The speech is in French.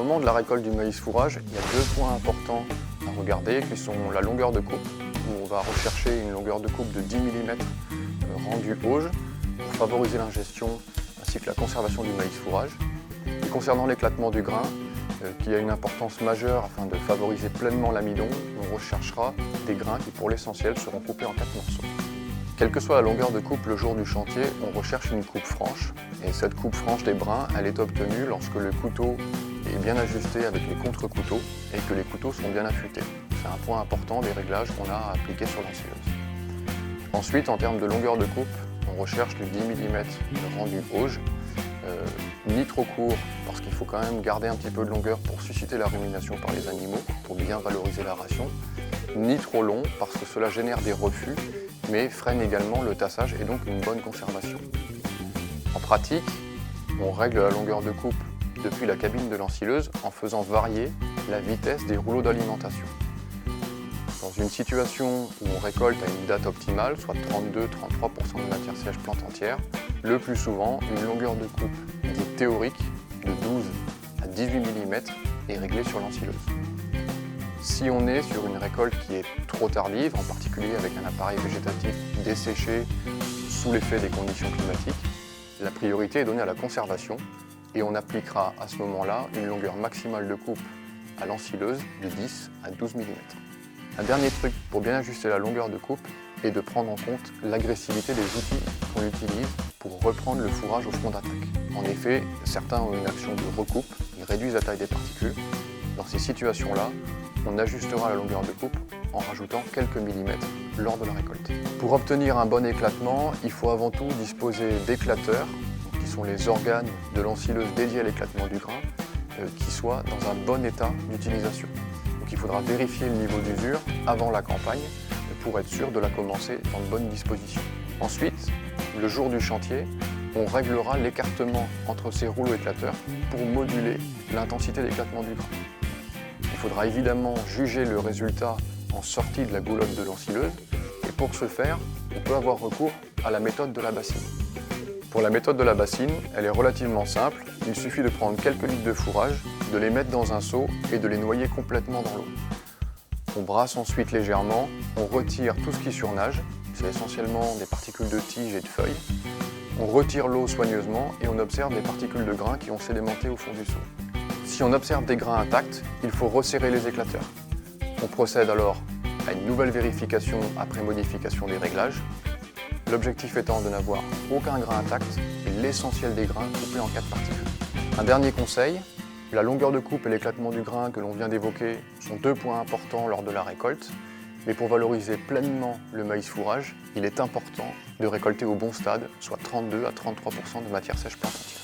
moment de la récolte du maïs fourrage, il y a deux points importants à regarder qui sont la longueur de coupe, où on va rechercher une longueur de coupe de 10 mm rendue auge pour favoriser l'ingestion ainsi que la conservation du maïs fourrage. Et concernant l'éclatement du grain, qui a une importance majeure afin de favoriser pleinement l'amidon, on recherchera des grains qui pour l'essentiel seront coupés en 4 morceaux. Quelle que soit la longueur de coupe le jour du chantier, on recherche une coupe franche. Et cette coupe franche des brins, elle est obtenue lorsque le couteau est bien ajusté avec les contre-couteaux et que les couteaux sont bien affûtés. C'est un point important des réglages qu'on a à appliquer sur l'ensileuse. Ensuite, en termes de longueur de coupe, on recherche du 10 mm rendu auge, ni trop court parce qu'il faut quand même garder un petit peu de longueur pour susciter la rumination par les animaux, pour bien valoriser la ration, ni trop long parce que cela génère des reflux mais freine également le tassage et donc une bonne conservation. En pratique, on règle la longueur de coupe depuis la cabine de l'ensileuse en faisant varier la vitesse des rouleaux d'alimentation. Dans une situation où on récolte à une date optimale, soit 32-33% de matière sèche plante entière, le plus souvent, une longueur de coupe dite théorique de 12 à 18 mm est réglée sur l'ensileuse. Si on est sur une récolte qui est trop tardive, en particulier avec un appareil végétatif desséché sous l'effet des conditions climatiques, la priorité est donnée à la conservation et on appliquera à ce moment-là une longueur maximale de coupe à l'ensileuse de 10 à 12 mm. Un dernier truc pour bien ajuster la longueur de coupe est de prendre en compte l'agressivité des outils qu'on utilise pour reprendre le fourrage au front d'attaque. En effet, certains ont une action de recoupe, ils réduisent la taille des particules. Dans ces situations-là, on ajustera la longueur de coupe en rajoutant quelques millimètres lors de la récolte. Pour obtenir un bon éclatement, il faut avant tout disposer d'éclateurs, qui sont les organes de l'ensileuse dédiés à l'éclatement du grain, qui soient dans un bon état d'utilisation. Donc il faudra vérifier le niveau d'usure avant la campagne pour être sûr de la commencer dans de bonnes dispositions. Ensuite, le jour du chantier, on réglera l'écartement entre ces rouleaux éclateurs pour moduler l'intensité d'éclatement du grain. Il faudra évidemment juger le résultat en sortie de la goulotte de l'ensileuse et pour ce faire, on peut avoir recours à la méthode de la bassine. Pour la méthode de la bassine, elle est relativement simple. Il suffit de prendre quelques litres de fourrage, de les mettre dans un seau et de les noyer complètement dans l'eau. On brasse ensuite légèrement, on retire tout ce qui surnage, c'est essentiellement des particules de tiges et de feuilles. On retire l'eau soigneusement et on observe des particules de grains qui ont sédimenté au fond du seau. Si on observe des grains intacts, il faut resserrer les éclateurs. On procède alors à une nouvelle vérification après modification des réglages. L'objectif étant de n'avoir aucun grain intact et l'essentiel des grains coupés en 4 particules. Un dernier conseil, la longueur de coupe et l'éclatement du grain que l'on vient d'évoquer sont 2 points importants lors de la récolte. Mais pour valoriser pleinement le maïs fourrage, il est important de récolter au bon stade, soit 32 à 33% de matière sèche plante entière.